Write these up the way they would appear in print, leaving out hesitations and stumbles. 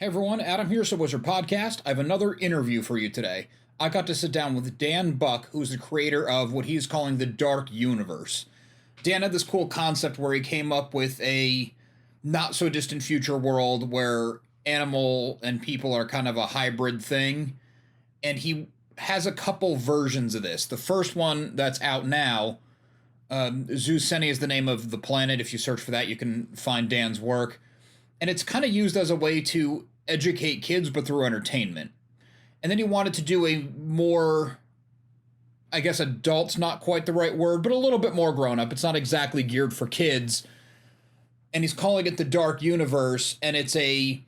Everyone, Adam here, So Wizard Podcast. I have another interview for you today. I got to sit down with Dan Buck, who's the creator of what he's calling the Dark Universe. Dan had this cool concept where he came up with a not so distant future world where animal and people are kind of a hybrid thing, and he has a couple versions of this. The first one that's out now, zoocenia is the name of the planet. If you search for that, you can find Dan's work. And it's kind of used as a way to educate kids, but through entertainment. And then he wanted to do a more, I guess adult's not quite the right word, but a little bit more grown up. It's not exactly geared for kids. And he's calling it the Dark Universe, and it's a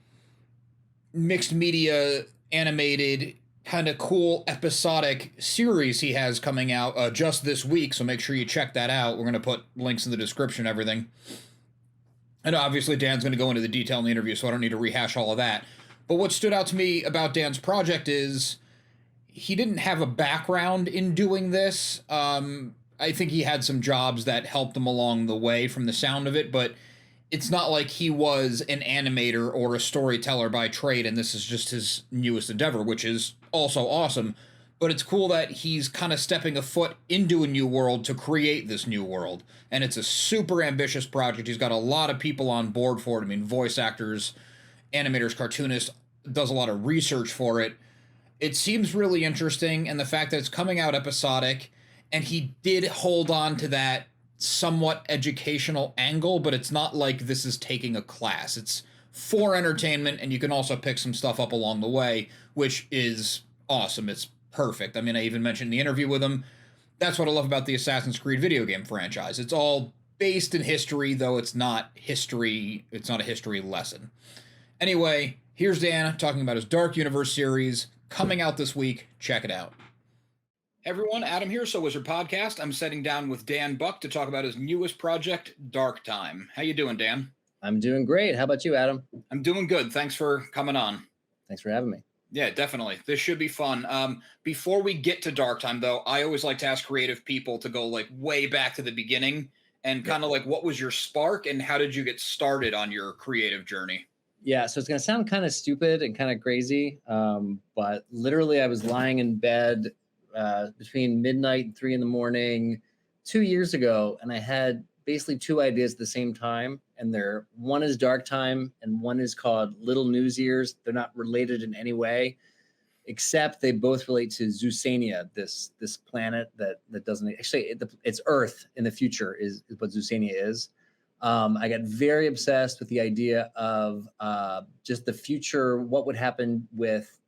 mixed media, animated, kind of cool episodic series he has coming out just this week, so make sure you check that out. We're going to put links in the description and everything. And obviously Dan's going to go into the detail in the interview, so I don't need to rehash all of that. But what stood out to me about Dan's project is he didn't have a background in doing this. I think he had some jobs that helped him along the way from the sound of it, but it's not like he was an animator or a storyteller by trade, and this is just his newest endeavor, which is also awesome. But it's cool that he's kind of stepping a foot into a new world to create this new world. And it's a super ambitious project. He's got a lot of people on board for it. I mean, voice actors, animators, cartoonists, does a lot of research for it. It seems really interesting, and the fact that it's coming out episodic, and he did hold on to that somewhat educational angle, but it's not like this is taking a class. It's for entertainment, and you can also pick some stuff up along the way, which is awesome. It's perfect. I mean, I even mentioned in the interview with him, that's what I love about the Assassin's Creed video game franchise. It's all based in history, though it's not history. It's not a history lesson. Anyway, here's Dan talking about his Dark Universe series coming out this week. Check it out. Hey everyone, Adam here, So Wizard Podcast. I'm sitting down with Dan Buck to talk about his newest project, Dark Tyme. How you doing, Dan? I'm doing great. How about you, Adam? I'm doing good. Thanks for coming on. Thanks for having me. Yeah, definitely. This should be fun. Before we get to Dark Tyme, though, I always like to ask creative people to go like way back to the beginning and kind of like what was your spark and how did you get started on your creative journey? Yeah, so it's going to sound kind of stupid and kind of crazy, but literally I was lying in bed between midnight and 3 a.m. 2 years ago, and I had basically two ideas at the same time, and one is Dark Tyme and one is called Little News Ears. They're not related in any way, except they both relate to zoocenia, this planet that doesn't actually, it's Earth in the future is what zoocenia is. I got very obsessed with the idea of just the future, what would happen with,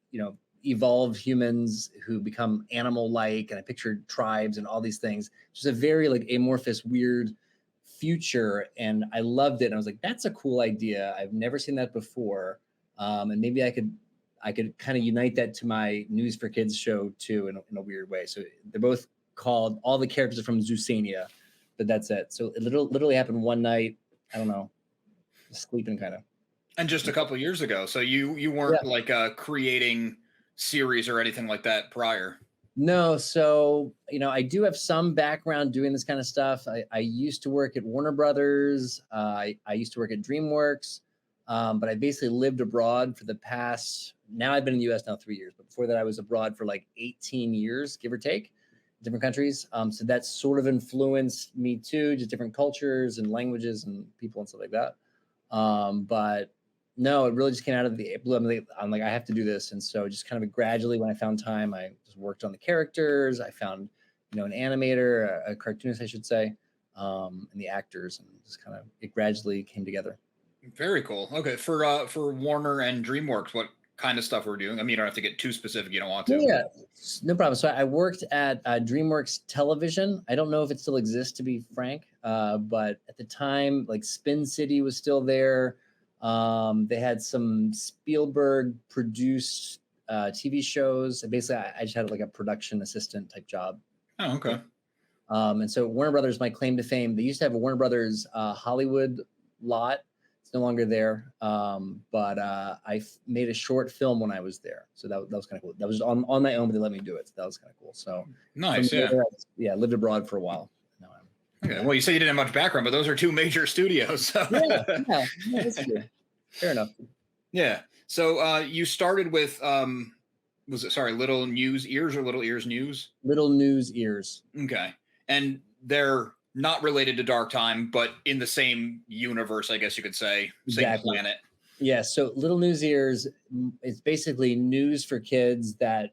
evolved humans who become animal-like, and I pictured tribes and all these things. Just a very like amorphous, weird future, and I loved it. And I was like, that's a cool idea. I've never seen that before, and maybe I could kind of unite that to my News for Kids show too in a weird way. So they're both called, all the characters are from zoocenia, but that's it. So it literally happened one night. I don't know, sleeping kind of. And just a couple of years ago. So you weren't like creating series or anything like that prior? No. So, I do have some background doing this kind of stuff. I used to work at Warner Brothers. I used to work at DreamWorks, but I basically lived abroad for the past, now I've been in the US now 3 years, but before that I was abroad for like 18 years, give or take, different countries. So that sort of influenced me too, just different cultures and languages and people and stuff like that. But no, it really just came out of the blue. I'm like, I have to do this. And so just kind of gradually, when I found time, I just worked on the characters. I found, an animator, a cartoonist, I should say, and the actors, and just kind of, it gradually came together. Very cool. Okay. For Warner and DreamWorks, what kind of stuff we're doing? I mean, you don't have to get too specific. You don't want to. Yeah, no problem. So I worked at DreamWorks Television. I don't know if it still exists, to be frank, but at the time, like Spin City was still there. They had some Spielberg produced TV shows. Basically, I just had like a production assistant type job. Oh, okay. And so Warner Brothers, my claim to fame, they used to have a Warner Brothers Hollywood lot. It's no longer there. But I made a short film when I was there. So that was kind of cool. That was on my own, but they let me do it. So that was kind of cool. So nice. Yeah. Lived abroad for a while. Okay. Well, you say you didn't have much background, but those are two major studios. So. Yeah, that's good. Fair enough. Yeah. So you started with was it sorry, Little News Ears or Little Ears News? Little News Ears. Okay. And they're not related to Dark Time, but in the same universe, I guess you could say, same Exactly. planet. Yeah. So Little News Ears, it's basically news for kids that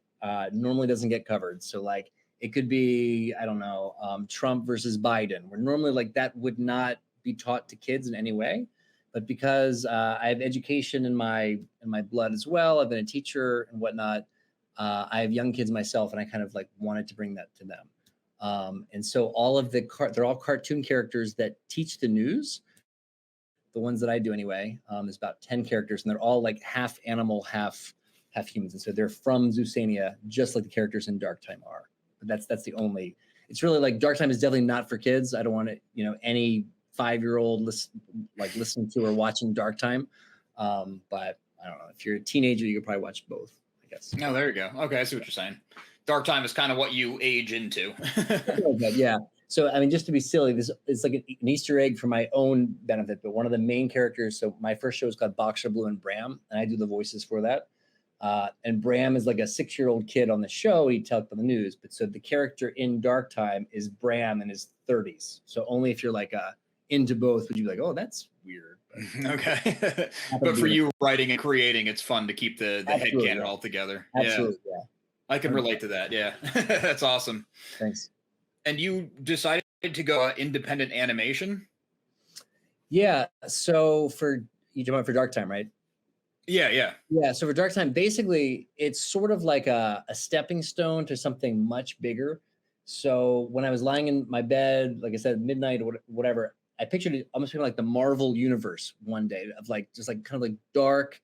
normally doesn't get covered. So like it could be, I don't know, Trump versus Biden, where normally like that would not be taught to kids in any way. But because I have education in my blood as well, I've been a teacher and whatnot. I have young kids myself, and I kind of like wanted to bring that to them. And so all of they're all cartoon characters that teach the news, the ones that I do anyway. There's about 10 characters, and they're all like half animal, half humans. And so they're from Zoocenia, just like the characters in Dark Time are. But that's the only. It's really like Dark Time is definitely not for kids. I don't want it, any 5-year-old listening to or watching Dark Time. But I don't know. If you're a teenager, you could probably watch both, I guess. Oh, there you go. Okay, I see what you're saying. Dark Time is kind of what you age into. Yeah. So, I mean, just to be silly, this is like an Easter egg for my own benefit. But one of the main characters, so my first show is called Boxer Blue and Bram, and I do the voices for that. And Bram is like a 6-year-old kid on the show. He talked on the news. But so the character in Dark Time is Bram in his 30s. So only if you're like into both would you be like, oh, that's weird. Okay. But for you writing and creating, it's fun to keep the headcanon all together. Absolutely, yeah. I can relate to that. Yeah. That's awesome. Thanks. And you decided to go independent animation? Yeah. So for Dark Time, right? Yeah. Yeah. So for Dark Time, basically, it's sort of like a stepping stone to something much bigger. So when I was lying in my bed, like I said, midnight or whatever, I pictured it almost like the Marvel universe one day of like just like kind of like dark.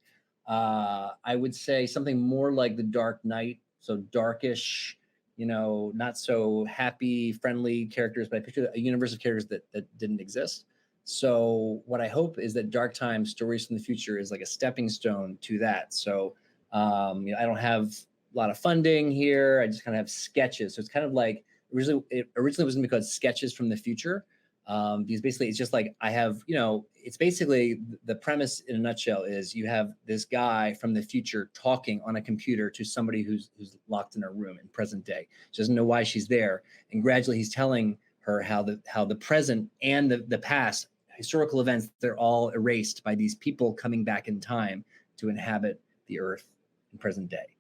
I would say something more like the Dark Knight, so darkish, not so happy, friendly characters. But I pictured a universe of characters that didn't exist. So what I hope is that Dark Time Stories from the Future is like a stepping stone to that. So I don't have a lot of funding here. I just kind of have sketches. So it's kind of like it originally was going to be called Sketches from the Future. Because basically it's just like I have, it's basically the premise in a nutshell is you have this guy from the future talking on a computer to somebody who's locked in a room in present day. She doesn't know why she's there. And gradually he's telling her how the present and the past historical events, they're all erased by these people coming back in time to inhabit the earth in present day.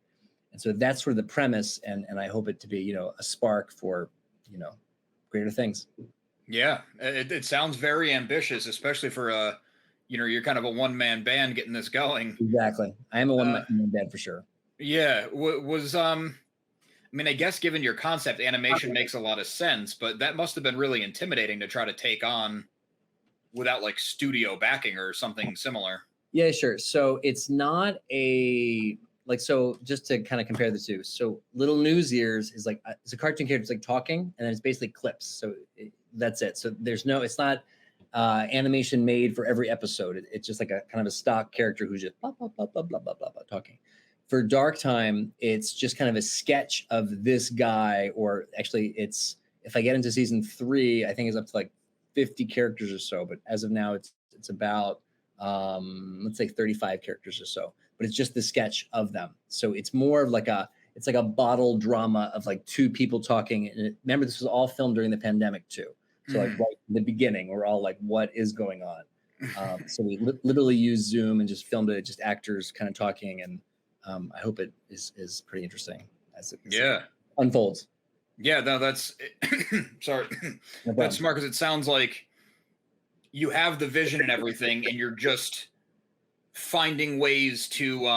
And so that's sort of the premise. And I hope it to be, a spark for, greater things. Yeah, it sounds very ambitious, especially for you're kind of a one-man band getting this going. Exactly, I am a one-man band for sure. Yeah, I guess given your concept, animation makes a lot of sense, but that must have been really intimidating to try to take on without like studio backing or something similar. Yeah, sure. So it's not so just to kind of compare the two. So Little News Ears is like it's a cartoon character, it's like talking, and then it's basically clips. So that's it. So it's not animation made for every episode. It's just like a kind of a stock character who's just blah blah blah blah blah blah blah, blah talking. For Dark Time, it's just kind of a sketch of this guy, or actually, it's if I get into season 3, I think it's up to like 50 characters or so. But as of now, it's about let's say 35 characters or so. But it's just the sketch of them. So it's more of like it's like a bottle drama of like two people talking. And remember, this was all filmed during the pandemic too. So like right in the beginning, we're all like, what is going on? So we literally used Zoom and just filmed it, just actors kind of talking. And I hope it is pretty interesting as it unfolds. Yeah, no, that's sorry. No, that's smart because it sounds like you have the vision and everything, and you're just finding ways to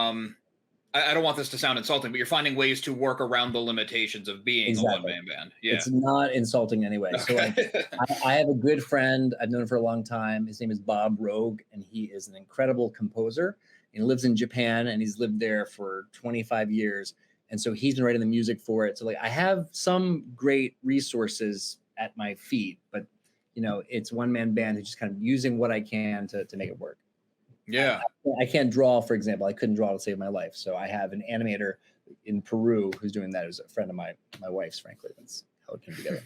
I don't want this to sound insulting, but you're finding ways to work around the limitations of being a one-man band. Yeah, it's not insulting anyway. Okay. So like, I have a good friend I've known for a long time. His name is Bob Rogue, and he is an incredible composer. He lives in Japan, and he's lived there for 25 years. And so he's been writing the music for it. So like I have some great resources at my feet, but it's one-man band who's just kind of using what I can to make it work. Yeah. I can't draw, for example. I couldn't draw to save my life. So I have an animator in Peru who's doing that. Who's a friend of my wife's, frankly. That's how it came together.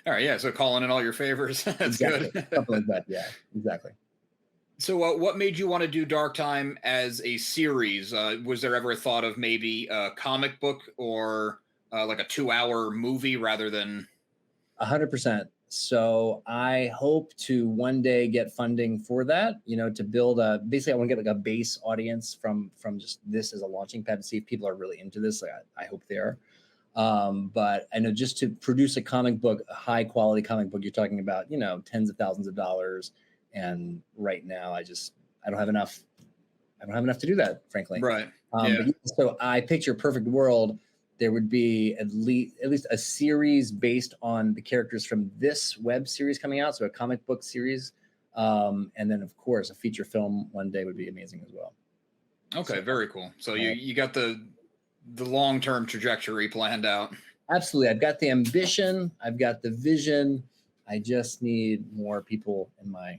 All right. Yeah. So calling in all your favors. That's exactly. good. Something like that. Yeah, exactly. So, what made you want to do Dark Time as a series? Was there ever a thought of maybe a comic book or like a 2-hour movie rather than? 100%. So I hope to one day get funding for that, to build basically I want to get like a base audience from just this as a launching pad to see if people are really into this. Like I hope they are. But I know just to produce a comic book, a high quality comic book, you're talking about, tens of thousands of dollars. And right now I don't have enough. I don't have enough to do that, frankly. Right. But Yeah. yeah, so I picture a perfect world. There would be at least a series based on the characters from this web series coming out, so a comic book series, and then of course a feature film one day would be amazing as well. Okay. So Very cool. So you uh, you got the long term trajectory planned out. absolutely, I've got the ambition, I've got the vision. I just need more people in my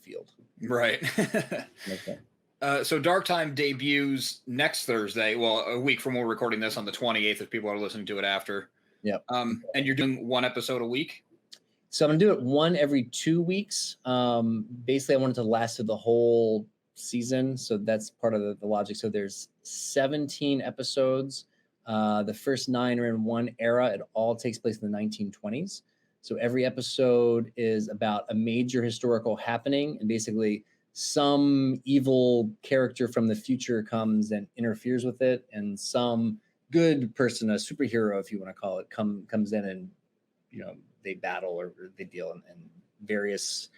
field. Right. Okay. So Dark Time debuts next Thursday. Well, a week from when we're recording this on the 28th, if people are listening to it after. Yep. And you're doing one episode a week. So I'm gonna do it one every 2 weeks. Basically, I want it to last through the whole season, so that's part of the logic. So there's 17 episodes. The first 9 are in one era. It all takes place in the 1920s. So every episode is about a major historical happening, and basically some evil character from the future comes and interferes with it, and some good person, a superhero, if you want to call it, comes in and you know they battle or they deal, and various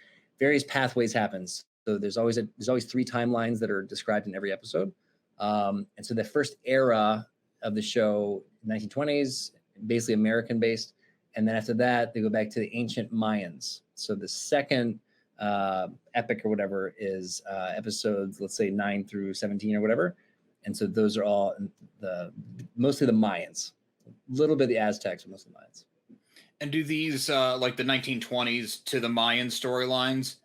pathways happens. So there's always 3 timelines that are described in every episode. And so the first era of the show, 1920s, basically American based, and then after that they go back to the ancient Mayans. So the second epic or whatever is episodes, let's say 9 through 17 or whatever. And so those are all mostly the Mayans, a little bit of the Aztecs, but mostly the Mayans. And do these like the 1920s to the Mayan storylines?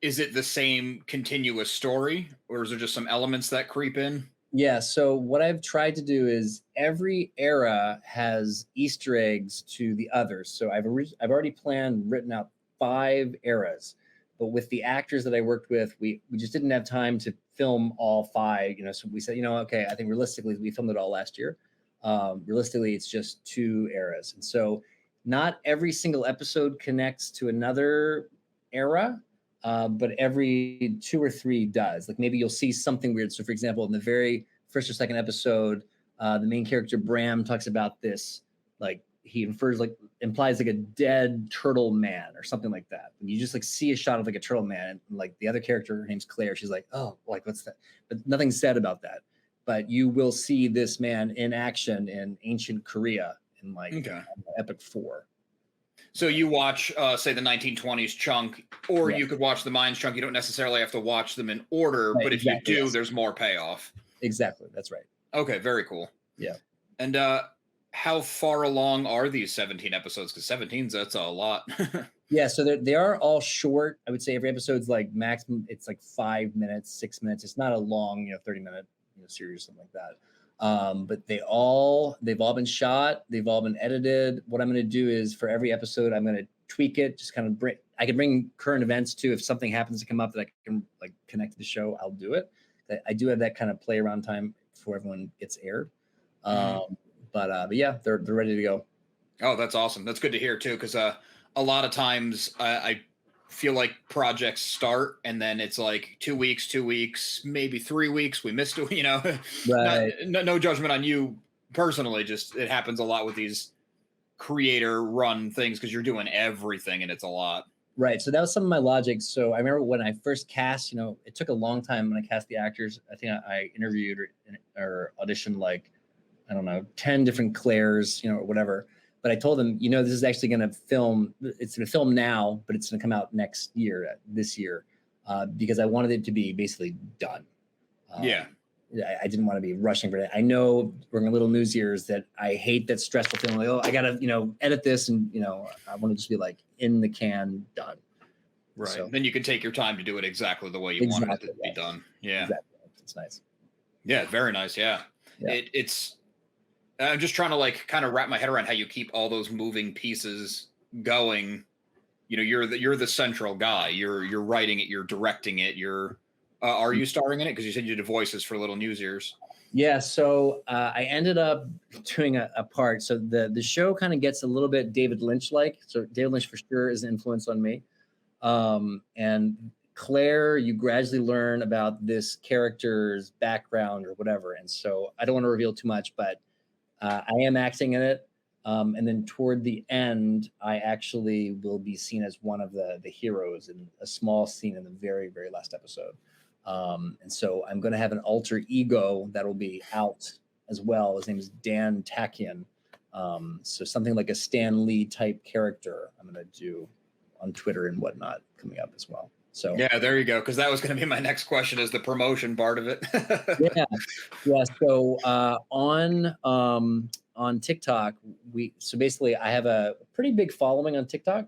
Is it the same continuous story, or is there just some elements that creep in? Yeah. So what I've tried to do is every era has Easter eggs to the others. So I've already planned, written out 5 eras, but with the actors that I worked with, we just didn't have time to film all 5. So we said, okay, I think realistically we filmed it all last year. Realistically, it's just 2 eras, and so not every single episode connects to another era, but every 2 or 3 does. Like maybe you'll see something weird. So, for example, in the very first or second episode, the main character Bram talks about this, like he implies like a dead turtle man or something like that. And you just like see a shot of like a turtle man, and like the other character, her name's Claire. She's like, oh, like what's that? But nothing's said about that. But you will see this man in action in ancient Korea in like Okay. Epic 4. So you watch, say, the 1920s chunk, or Yeah. you could watch the Mayans chunk. You don't necessarily have to watch them in order, Right, but if you exactly, do, yes. there's more payoff. Exactly. That's right. Okay, very cool. Yeah. And how far along are these 17 episodes? Because 17's that's a lot. Yeah, so they are all short. I would say every episode's like maximum. It's like 5 minutes, 6 minutes. It's not a long, 30-minute series, something like that. But they've all been shot. They've all been edited. What I'm going to do is for every episode, I'm going to tweak it. Just kind of I can bring current events too. If something happens to come up that I can like connect to the show, I'll do it. I do have that kind of play around time before everyone gets aired. But yeah, they're ready to go. Oh, that's awesome. That's good to hear too, because a lot of times I feel like projects start and then it's like 2 weeks, maybe 3 weeks. We missed it, Right. No judgment on you personally. Just it happens a lot with these creator run things because you're doing everything and it's a lot. Right. So that was some of my logic. So I remember when I first cast, it took a long time when I cast the actors. I think I interviewed or auditioned like, I don't know, 10 different Claires, or whatever. But I told them, this is actually going to film. It's going to film now, but it's going to come out next year, this year, because I wanted it to be basically done. Yeah. I didn't want to be rushing for it. I know we're in little news years that I hate that stressful feeling like, oh, I got to, edit this. And, I want to just be like in the can, done. Right. So, then you can take your time to do it exactly the way you wanted it to be done. Yeah. Exactly. It's nice. Yeah. Very nice. Yeah. It's, I'm just trying to like kind of wrap my head around how you keep all those moving pieces going you know, you're the central guy. You're writing it, you're directing it, are you starring in it? Because you said you did voices for Little News Ears. Yeah, so I ended up doing a part. So the show kind of gets a little bit David Lynch like. So David Lynch for sure is an influence on me. And Claire, you gradually learn about this character's background or whatever. And so I don't want to reveal too much, but I am acting in it. And then toward the end, I actually will be seen as one of the heroes in a small scene in the very, very last episode. And so I'm going to have an alter ego that will be out as well. His name is Dan Takian. So something like a Stan Lee type character I'm going to do on Twitter and whatnot coming up as well. So yeah, there you go. Because that was going to be my next question, is the promotion part of it. yeah. So on TikTok, so basically I have a pretty big following on TikTok.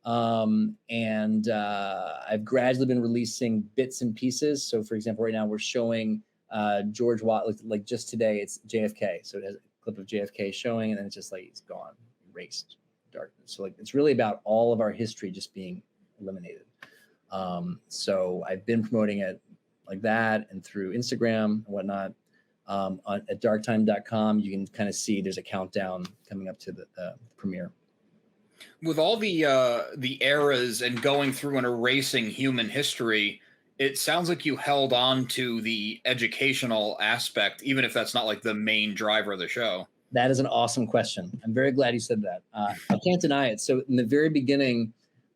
And I've gradually been releasing bits and pieces. So for example, right now we're showing George Watt, like just today, it's JFK. So it has a clip of JFK showing, and then it's just like, it's gone, erased, darkness. So like, it's really about all of our history just being eliminated. So I've been promoting it like that and through Instagram and whatnot. At darktime.com, you can kind of see there's a countdown coming up to the premiere. With all the eras and going through and erasing human history, it sounds like you held on to the educational aspect, even if that's not like the main driver of the show. That is an awesome question. I'm very glad you said that. I can't deny it. So in the very beginning,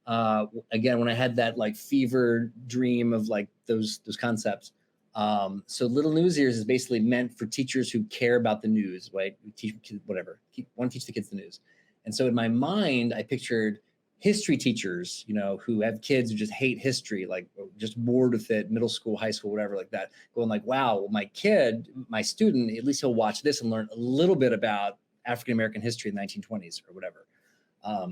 again, when I had that like fever dream of like those concepts, so Little News Ears is basically meant for teachers who care about the news, right? We teach kids, whatever, want to teach the kids the news. And so in my mind, I pictured history teachers, you know, who have kids who just hate history, like just bored with it, middle school, high school, whatever, like that, going like, wow, my kid, my student, at least he'll watch this and learn a little bit about African-American history in the 1920s or whatever.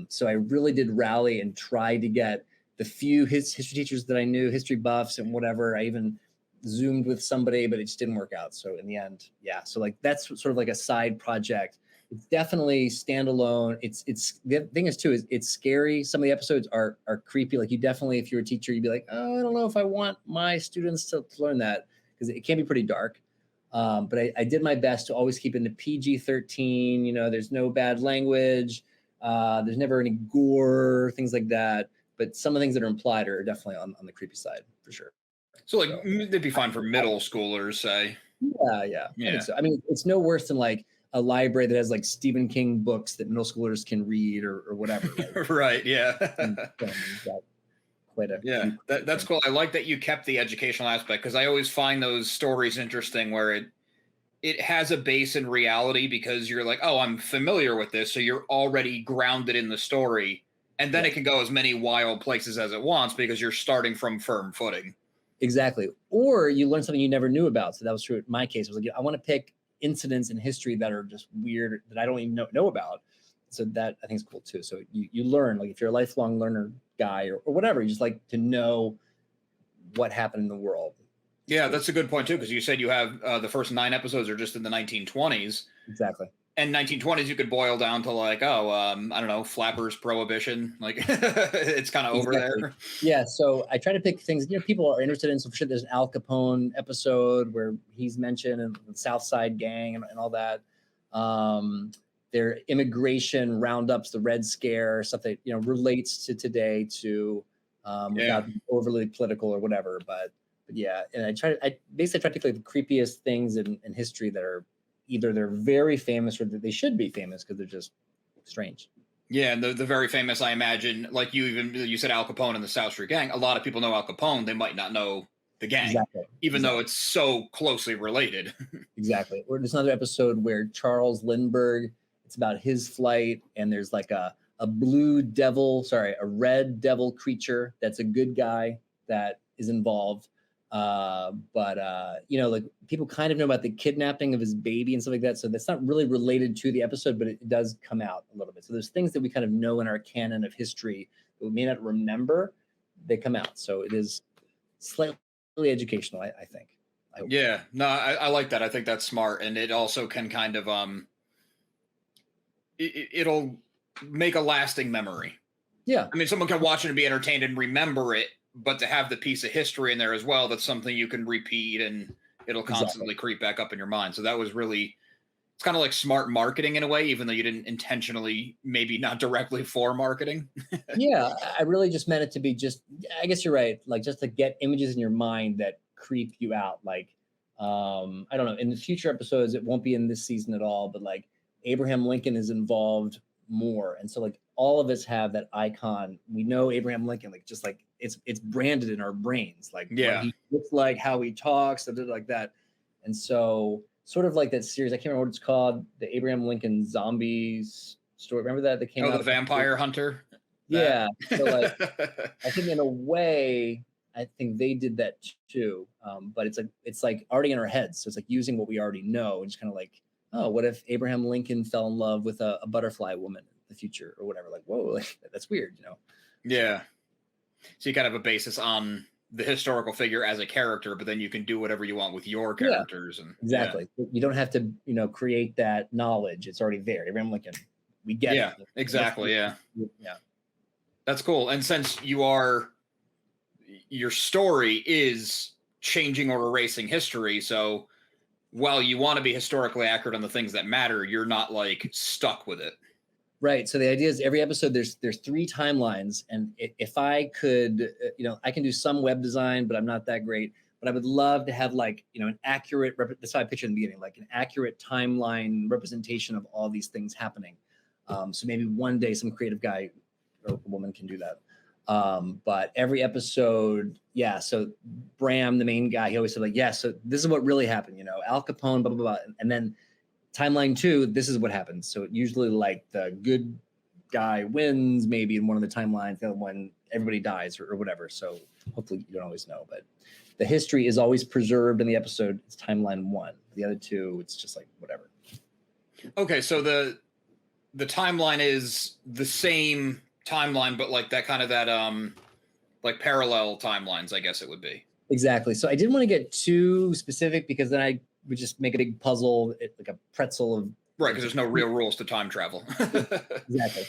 So I really did rally and try to get the few history teachers that I knew, history buffs and whatever. I even Zoomed with somebody, but it just didn't work out. So in the end, yeah. So like that's sort of like a side project. It's definitely standalone. It's the thing is too, is it's scary. Some of the episodes are creepy. Like you definitely, if you're a teacher, you'd be like, oh, I don't know if I want my students to learn that, because it can be pretty dark. But I did my best to always keep it in the PG-13. You know, there's no bad language. There's never any gore, things like that. But some of the things that are implied are definitely on the creepy side for sure. So like they'd be fine for middle schoolers, say. Yeah. I think so. I mean, it's no worse than like a library that has like Stephen King books that middle schoolers can read or whatever. Right? Right. Yeah. That's cool. I like that you kept the educational aspect, because I always find those stories interesting where it has a base in reality, because you're like, oh, I'm familiar with this. So you're already grounded in the story. And then it can go as many wild places as it wants because you're starting from firm footing. Exactly. Or you learn something you never knew about. So that was true in my case. I was like, I want to pick incidents in history that are just weird that I don't even know about. So that I think is cool too. So you learn, like if you're a lifelong learner guy or whatever, you just like to know what happened in the world. Yeah, that's a good point too, because you said you have the first 9 episodes are just in the 1920s. Exactly. And 1920s you could boil down to like, I don't know, flappers, prohibition. Like it's kind of over there. Yeah, so I try to pick things, you know, people are interested in. So for sure there's an Al Capone episode where he's mentioned, and the South Side Gang and all that. Their immigration roundups, the Red Scare, stuff that, you know, relates to today to without being overly political or whatever. But yeah, and I basically try to pick like the creepiest things in history that are either they're very famous or that they should be famous because they're just strange. Yeah, and the very famous, I imagine, like you said Al Capone and the South Street Gang. A lot of people know Al Capone. They might not know the gang, even though it's so closely related. Exactly. Or there's another episode where Charles Lindbergh, it's about his flight, and there's like a red devil creature that's a good guy that is involved. You know, like people kind of know about the kidnapping of his baby and stuff like that. So that's not really related to the episode, but it does come out a little bit. So there's things that we kind of know in our canon of history that we may not remember, they come out. So it is slightly educational, I think. Yeah, no, I like that. I think that's smart. And it also can kind of, it'll make a lasting memory. Yeah, I mean, someone can watch it and be entertained and remember it, but to have the piece of history in there as well, that's something you can repeat and it'll exactly. constantly creep back up in your mind. So that was really, it's kind of like smart marketing in a way, even though you didn't intentionally, maybe not directly for marketing. Yeah, I really just meant it to be just. I guess you're right. Like just to get images in your mind that creep you out. Like, I don't know. In the future episodes, it won't be in this season at all. But like Abraham Lincoln is involved more, and so like all of us have that icon. We know Abraham Lincoln. Like just like it's branded in our brains. Like what Yeah. he looks like, how he talks, and like that. And so sort of like that series. I can't remember what it's called. The Abraham Lincoln Zombies story. Remember that came Oh, out the a couple years. vampire hunter. That. Yeah. So like I think in a way, I think they did that too. But it's like already in our heads. So it's like using what we already know and just kind of like, oh, what if Abraham Lincoln fell in love with a butterfly woman in the future or whatever? Like, whoa, like, that's weird, you know? Yeah. So you kind of have a basis on the historical figure as a character, but then you can do whatever you want with your Yeah, characters. And exactly. You don't have to, create that knowledge. It's already there. Abraham Lincoln, we get yeah, it. exactly. Yeah. Yeah. That's cool. And since your story is changing or erasing history, so while you want to be historically accurate on the things that matter, you're not like stuck with it. Right. So the idea is every episode there's three timelines, and if I could, I can do some web design, but I'm not that great. But I would love to have like an accurate. That's how I picture in the beginning, like an accurate timeline representation of all these things happening. So maybe one day some creative guy or woman can do that. But every episode, yeah. So Bram, the main guy, he always said like, yeah. So this is what really happened. Al Capone, blah blah blah, and then timeline 2, this is what happens. So usually like the good guy wins maybe in one of the timelines, the other one everybody dies or whatever. So hopefully you don't always know, but the history is always preserved in the episode. It's timeline 1. The other 2, it's just like whatever. Okay, so the timeline is the same timeline, but like that kind of that like parallel timelines, I guess it would be. Exactly. So I didn't want to get too specific because then I would just make a big puzzle, like a pretzel of. Right, because there's no real rules to time travel. Exactly.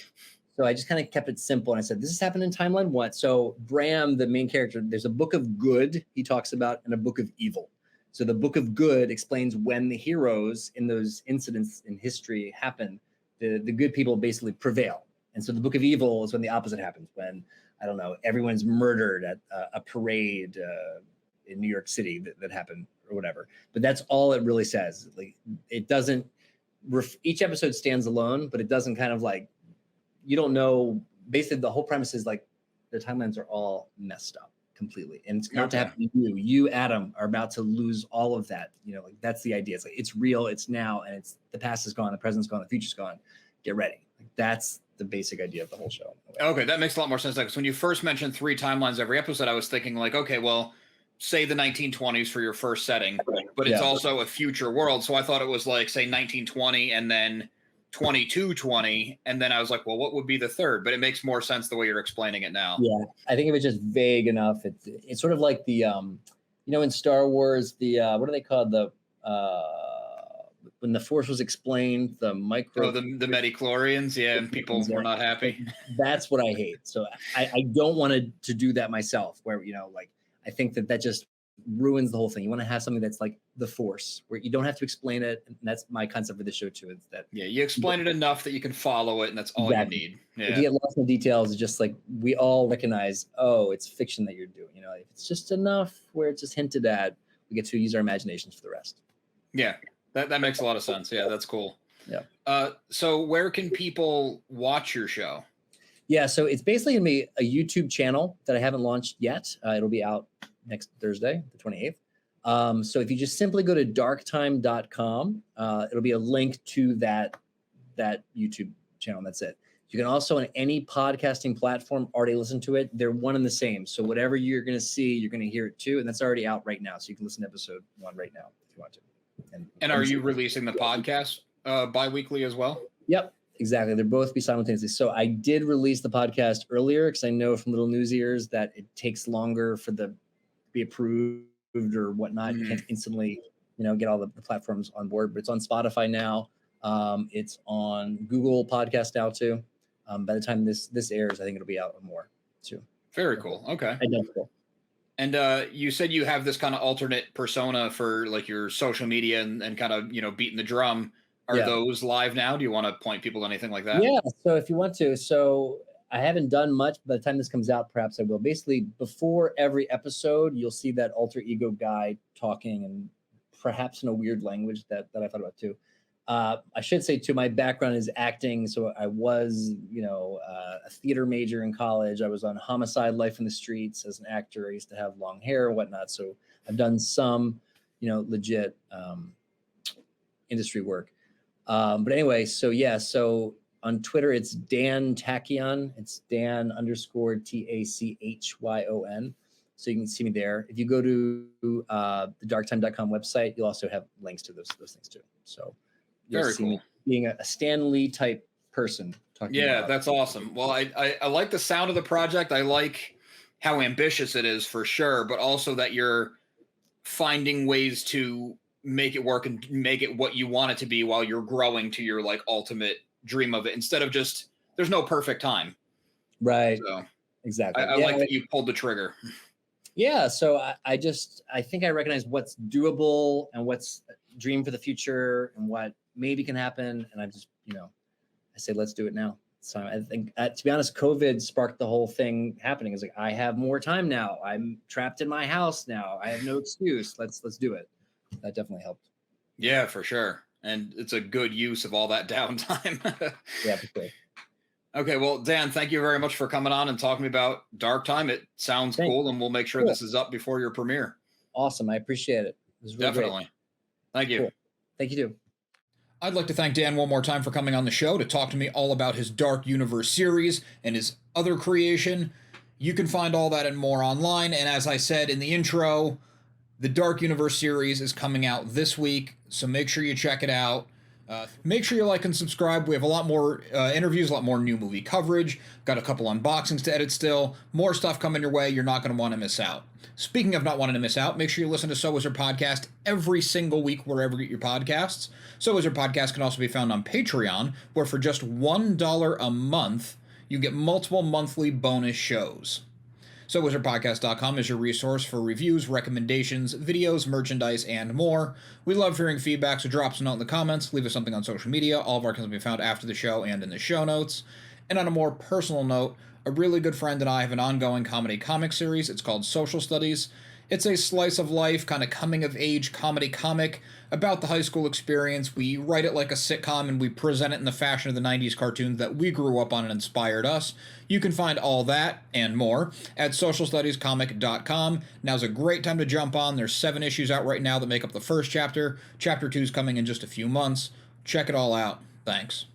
So I just kind of kept it simple, and I said, "This has happened in timeline 1." So Bram, the main character, there's a book of good he talks about, and a book of evil. So the book of good explains when the heroes in those incidents in history happen. The good people basically prevail, and so the book of evil is when the opposite happens. When I don't know, everyone's murdered at a parade in New York City that happened or whatever. But that's all it really says. Like it doesn't. Each episode stands alone, but it doesn't kind of like you don't know. Basically, the whole premise is like the timelines are all messed up completely, and it's not to happen to you. You, Adam, are about to lose all of that. Like that's the idea. It's like it's real. It's now, and it's the past is gone, the present's gone, the future's gone. Get ready. Like that's the basic idea of the whole show. Okay, that makes a lot more sense. Because when you first mentioned 3 timelines every episode, I was thinking like, okay, well, say the 1920s for your first setting, but it's also a future world. So I thought it was like, say, 1920 and then 2220, and then I was like, well, what would be the third? But it makes more sense the way you're explaining it now. Yeah, I think it was just vague enough. It's sort of like the in Star Wars, the what are they called, the when the Force was explained, the micro. Oh, the midichlorians, yeah, and people were not happy. That's what I hate. So I don't want to do that myself. Where like I think that just ruins the whole thing. You want to have something that's like the Force, where you don't have to explain it. And that's my concept for the show too. Is that you explain it enough that you can follow it, and that's all you need. Yeah. If you get lost in the details, it's just like we all recognize, oh, it's fiction that you're doing. If it's just enough where it's just hinted at, we get to use our imaginations for the rest. Yeah, that makes a lot of sense. Yeah, that's cool. Yeah. So where can people watch your show? Yeah, so it's basically going to be a YouTube channel that I haven't launched yet. It'll be out next Thursday, the 28th. So if you just simply go to darktyme.com, it'll be a link to that YouTube channel. That's it. You can also on any podcasting platform already listen to it. They're one and the same. So whatever you're going to see, you're going to hear it too. And that's already out right now. So you can listen to episode 1 right now if you want to. And are you releasing the podcast bi-weekly as well? Yep. Exactly. They're both be simultaneously. So I did release the podcast earlier because I know from Little News Ears that it takes longer for the be approved or whatnot. You can't instantly, get all the platforms on board, but it's on Spotify now. It's on Google Podcast now too. By the time this airs, I think it'll be out more too. Very cool. Okay. Identical. And you said you have this kind of alternate persona for like your social media and kind of, beating the drum. Are those live now? Do you want to point people to anything like that? Yeah. So if you want to, I haven't done much. By the time this comes out, perhaps I will. Basically, before every episode, you'll see that alter ego guy talking, and perhaps in a weird language that I thought about too. I should say too, my background is acting. So I was, a theater major in college. I was on Homicide: Life in the Streets as an actor. I used to have long hair and whatnot. So I've done some, legit industry work. But anyway, so on Twitter, it's Dan Tachyon. It's Dan_TACHYON. So you can see me there. If you go to the darktime.com website, you'll also have links to those things too. So you'll very see cool. me being a Stan Lee type person. Yeah, that's awesome. Well, I like the sound of the project. I like how ambitious it is for sure, but also that you're finding ways to make it work and make it what you want it to be while you're growing to your like ultimate dream of it, instead of just there's no perfect time. Right. So exactly. I like that you pulled the trigger. Yeah. So I think I recognize what's doable and what's a dream for the future and what maybe can happen. And I just, I say, let's do it now. So I think, to be honest, COVID sparked the whole thing happening. It's like, I have more time now. I'm trapped in my house now. I have no excuse. Let's do it. That definitely helped. Yeah, for sure. And it's a good use of all that downtime. Yeah, for sure. Okay, well, Dan, thank you very much for coming on and talking to me about Dark Time. It sounds cool, and we'll make sure this is up before your premiere. Awesome. I appreciate it. It was really definitely. Great. Thank you. Cool. Thank you, too. I'd like to thank Dan one more time for coming on the show to talk to me all about his Dark Universe series and his other creation. You can find all that and more online, and as I said in the intro, the Dark Universe series is coming out this week, so make sure you check it out. Make sure you like and subscribe. We have a lot more interviews, a lot more new movie coverage. Got a couple unboxings to edit still. More stuff coming your way. You're not going to want to miss out. Speaking of not wanting to miss out, make sure you listen to So Wizard Podcast every single week wherever you get your podcasts. So Wizard Podcast can also be found on Patreon, where for just $1 a month, you get multiple monthly bonus shows. So wizardpodcast.com is your resource for reviews, recommendations, videos, merchandise, and more. We love hearing feedback, so drop us a note in the comments, leave us something on social media. All of our can be found after the show and in the show notes. And on a more personal note, a really good friend and I have an ongoing comedy comic series. It's called Social Studies. It's a slice of life, kind of coming-of-age comedy comic about the high school experience. We write it like a sitcom, and we present it in the fashion of the 90s cartoons that we grew up on and inspired us. You can find all that and more at socialstudiescomic.com. Now's a great time to jump on. There's 7 issues out right now that make up the first chapter. Chapter 2 is coming in just a few months. Check it all out. Thanks.